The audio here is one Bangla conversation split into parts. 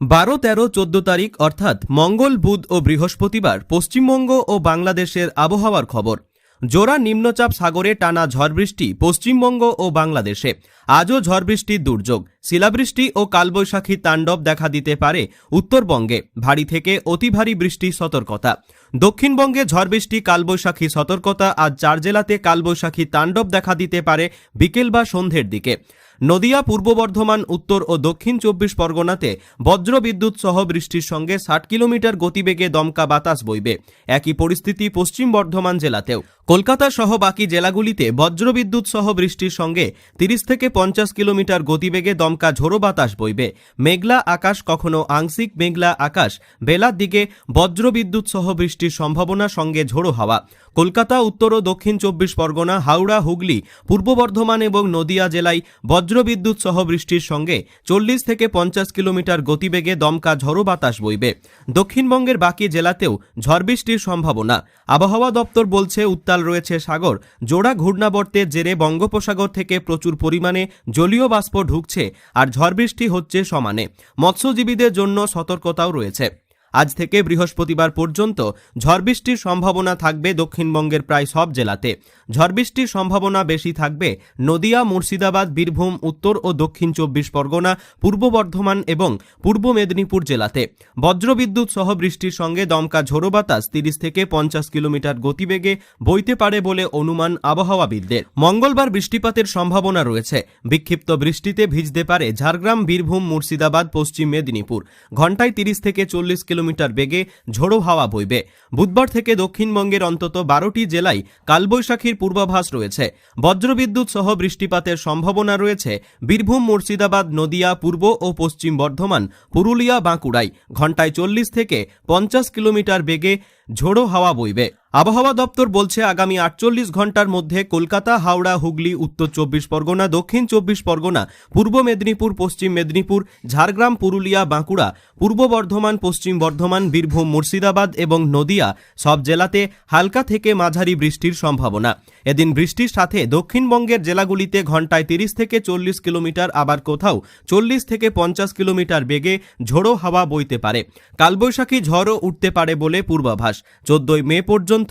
12, 13, 14 তারিখ অর্থাৎ মঙ্গল, বুধ ও বৃহস্পতিবার পশ্চিমবঙ্গ ও বাংলাদেশের আবহাওয়ার খবর। জোড়া নিম্নচাপ সাগরে টানা ঝড় বৃষ্টি পশ্চিমবঙ্গ ও বাংলাদেশে। আজও ঝড় বৃষ্টির দুর্যোগ, শিলাবৃষ্টি ও কালবৈশাখী তাণ্ডব দেখা দিতে পারে উত্তরবঙ্গে। ভারী থেকে অতি ভারী বৃষ্টির সতর্কতা। দক্ষিণবঙ্গে ঝড় বৃষ্টি কালবৈশাখী সতর্কতা। আজ 4 জেলাতে কালবৈশাখী তাণ্ডব দেখা দিতে পারে বিকেল বা সন্ধ্যের দিকে। নদিয়া, পূর্ব বর্ধমান, উত্তর ও দক্ষিণ 24 পরগনাতে বজ্রবিদ্যুৎ সহ বৃষ্টির সঙ্গে 60 কিলোমিটার গতিবেগে দমকা বাতাস বইবে। একই পরিস্থিতি পশ্চিম বর্ধমান জেলাতেও। কলকাতা সহ বাকি জেলাগুলিতে বজ্রবিদ্যুৎ সহ বৃষ্টির সঙ্গে 30 থেকে 50 কিলোমিটার গতিবেগে দমকা ঝোড়ো বাতাস বইবে। মেঘলা আকাশ, কখনো আংশিক মেঘলা আকাশ। বেলার দিকে বজ্রবিদ্যুৎ সহ বৃষ্টির সম্ভাবনা, সঙ্গে ঝোড়ো হাওয়া। কলকাতা, উত্তর ও দক্ষিণ 24 পরগনা, হাওড়া, হুগলি, পূর্ব বর্ধমান এবং নদিয়া জেলায় বজ্রবিদ্যুৎ সহ বৃষ্টির সঙ্গে 40 থেকে 50 কিলোমিটার গতিবেগে দমকা ঝোড়ো বাতাস বইবে। দক্ষিণবঙ্গের বাকি জেলাতেও ঝড় বৃষ্টির সম্ভাবনা। আবহাওয়া দপ্তর বলছে, উত্তাল রয়েছে সাগর। জোড়া ঘূর্ণাবর্তের জেরে বঙ্গোপসাগর থেকে প্রচুর পরিমাণে জলীয় বাষ্প ঢুকছে আর ঝড় বৃষ্টি হচ্ছে সমানে। মৎস্যজীবীদের জন্য সতর্কতাও রয়েছে। আজ থেকে বৃহস্পতিবার পর্যন্ত ঝড় বৃষ্টির সম্ভাবনা থাকবে দক্ষিণবঙ্গের প্রায় সব জেলাতে। ঝড় বৃষ্টির সম্ভাবনা বেশি থাকবে নদিয়া, মুর্শিদাবাদ, বীরভূম, উত্তর ও দক্ষিণ 24 পরগনা, পূর্ব বর্ধমান এবং পূর্ব মেদিনীপুর জেলাতে। বজ্রবিদ্যুৎ সহ বৃষ্টির সঙ্গে দমকা ঝোড়ো বাতাস 30 থেকে 50 কিলোমিটার গতিবেগে বইতে পারে বলে অনুমান আবহাওয়াবিদদের। মঙ্গলবার বৃষ্টিপাতের সম্ভাবনা রয়েছে। বিক্ষিপ্ত বৃষ্টিতে ভিজতে পারে ঝাড়গ্রাম, বীরভূম, মুর্শিদাবাদ, পশ্চিম মেদিনীপুর। ঘন্টায় 30 থেকে 40 কিলোমিটার বেগে ঝোড়ো হাওয়া বইবে। বুধবার থেকে দক্ষিণবঙ্গের অন্তত 12টি জেলায় কালবৈশাখীর পূর্বাভাস রয়েছে। বজ্রবিদ্যুৎ সহ বৃষ্টিপাতের সম্ভাবনা রয়েছে বীরভূম, মুর্শিদাবাদ, নদিয়া, পূর্ব ও পশ্চিম বর্ধমান, পুরুলিয়া, বাঁকুড়ায়। ঘন্টায় 40 থেকে 50 কিলোমিটার বেগে ঝোড়ো হাওয়া বইবে। আবহাওয়া দপ্তর বলছে, আগামী 48 ঘন্টার মধ্যে কলকাতা, হাওড়া, হুগলি, উত্তর 24 পরগনা, দক্ষিণ 24 পরগনা, পূর্ব মেদিনীপুর, পশ্চিম মেদিনীপুর, ঝাড়গ্রাম, পুরুলিয়া, বাঁকুড়া, পূর্ব বর্ধমান, পশ্চিম বর্ধমান, বীরভূম, মুর্শিদাবাদ এবং নদিয়া সব জেলাতে হালকা থেকে মাঝারি বৃষ্টির সম্ভাবনা। এদিন বৃষ্টির সাথে দক্ষিণবঙ্গের জেলাগুলিতে ঘন্টায় 30 থেকে 40 কিলোমিটার, আবার কোথাও 40 থেকে 50 কিলোমিটার বেগে ঝোড়ো হাওয়া বইতে পারে। কালবৈশাখী ঝড়ও উঠতে পারে বলে পূর্বাভাস। 14 মে পর্যন্ত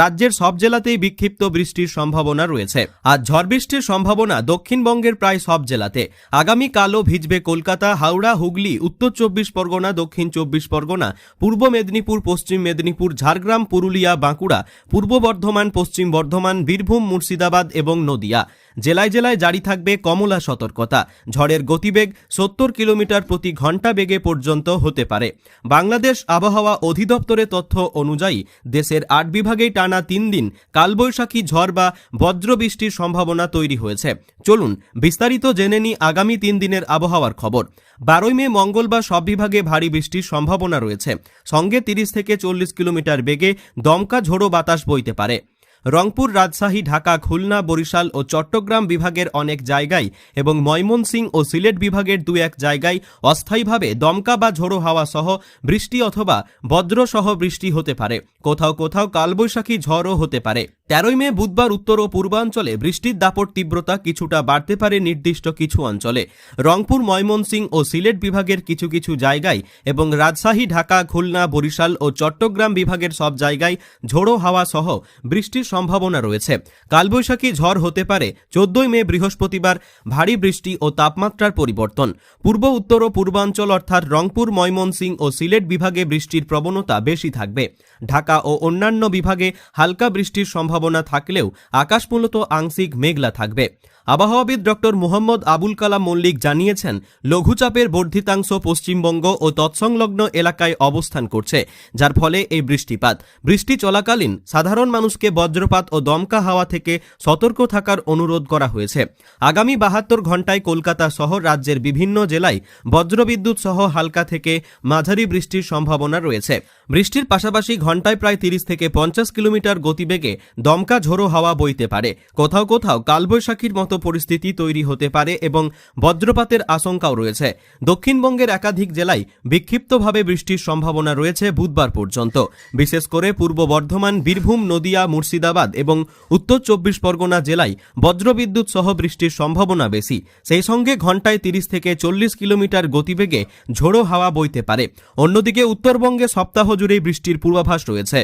রাজ্যের সব জেলাতেই বিক্ষিপ্ত বৃষ্টির সম্ভাবনা রয়েছে। আজ ঝড় বৃষ্টির সম্ভাবনা দক্ষিণবঙ্গের প্রায় সব জেলাতে। আগামীকালও ভিজবে কলকাতা, হাওড়া, হুগলি, উত্তর 24 পরগনা, দক্ষিণ 24 পরগনা, পূর্ব মেদিনীপুর, পশ্চিম মেদিনীপুর, ঝাড়গ্রাম, পুরুলিয়া, বাঁকুড়া, পূর্ব বর্ধমান, পশ্চিম বর্ধমান, বীরভূম, মুর্শিদাবাদ এবং নদিয়া। জেলায় জেলায় জারি থাকবে কমলা সতর্কতা। ঝড়ের গতিবেগ 70 কিলোমিটার প্রতি ঘন্টা বেগে পর্যন্ত হতে পারে। বাংলাদেশ আবহাওয়া অধিদপ্তরের তথ্য অনুযায়ী দেশের 8 বিভাগেই টানা 3 দিন কালবৈশাখী ঝড় বা বজ্রবৃষ্টির সম্ভাবনা তৈরি হয়েছে। চলুন বিস্তারিত জেনে নিই আগামী 3 দিনের আবহাওয়ার খবর। 12 মে মঙ্গলবার সব বিভাগে ভারী বৃষ্টির সম্ভাবনা রয়েছে। সঙ্গে 30 থেকে 40 কিলোমিটার বেগে দমকা ঝোড়ো বাতাস বইতে পারে। রংপুর, রাজশাহী, ঢাকা, খুলনা, বরিশাল ও চট্টগ্রাম বিভাগের অনেক জায়গায় এবং ময়মনসিংহ ও সিলেট বিভাগের 2-1 জায়গায় অস্থায়ীভাবে দমকা বা ঝোড়ো হাওয়া সহ বৃষ্টি অথবা বজ্র সহ বৃষ্টি হতে পারে। কোথাও কোথাও কালবৈশাখী ঝড়ও হতে পারে। 13 মে বুধবার উত্তর ও পূর্বাঞ্চলে বৃষ্টির দাপট তীব্রতা কিছুটা বাড়তে পারে নির্দিষ্ট কিছু অঞ্চলে। রংপুর, ময়মনসিংহ ও সিলেট বিভাগের কিছু কিছু জায়গায় এবং রাজশাহী, ঢাকা, খুলনা, বরিশাল ও চট্টগ্রাম বিভাগের সব জায়গায় ঝোড়ো হাওয়া সহ বৃষ্টির সম্ভাবনা রয়েছে। কালবৈশাখী ঝড় হতে পারে। 14 মে বৃহস্পতিবার ভারী বৃষ্টি ও তাপমাত্রার পরিবর্তন। পূর্ব, উত্তর ও পূর্বাঞ্চল অর্থাৎ রংপুর, ময়মনসিংহ ও সিলেট বিভাগে বৃষ্টির প্রবণতা বেশি থাকবে। ঢাকা ও অন্যান্য বিভাগে হালকা বৃষ্টির সম্ভাবনা থাকলেও আকাশ মূলত আংশিক মেঘলা থাকবে। আবহাওয়াবিদ ডক্টর মোহাম্মদ আবুল কালাম মল্লিক জানিয়েছেন, লঘুচাপের বর্ধিতাংশ পশ্চিমবঙ্গ ও তৎসংলগ্ন এলাকায় অবস্থান করছে, যার ফলে এই বৃষ্টিপাত। বৃষ্টি চলাকালীন সাধারণ মানুষকে বজ্রপাত ও দমকা হাওয়া থেকে সতর্ক থাকার অনুরোধ করা হয়েছে। আগামী 72 ঘন্টায় কলকাতা সহ রাজ্যের বিভিন্ন জেলায় বজ্রবিদ্যুৎ সহ হালকা থেকে মাঝারি বৃষ্টির সম্ভাবনা রয়েছে। বৃষ্টির পাশাপাশি ঘন্টায় প্রায় 30 থেকে 50 কিলোমিটার গতিবেগে দমকা ঝোড়ো হাওয়া বইতে পারে। কোথাও কোথাও কালবৈশাখীর মতো পরিস্থিতি তৈরি হতে পারে এবং বজ্রপাতের আশঙ্কাও রয়েছে। দক্ষিণবঙ্গের একাধিক জেলায় বিক্ষিপ্তভাবে বৃষ্টির সম্ভাবনা রয়েছে বুধবার পর্যন্ত। বিশেষ করে পূর্ব বর্ধমান, বীরভূম, নদিয়া, মুর্শিদাবাদ এবং উত্তর 24 পরগনা জেলায় বজ্রবিদ্যুৎ সহ বৃষ্টির সম্ভাবনা বেশি। সেই সঙ্গে ঘন্টায় 30 থেকে 40 কিলোমিটার গতিবেগে ঝোড়ো হাওয়া বইতে পারে। অন্যদিকে উত্তরবঙ্গে সপ্তাহ জুড়েই বৃষ্টির পূর্বাভাস রয়েছে।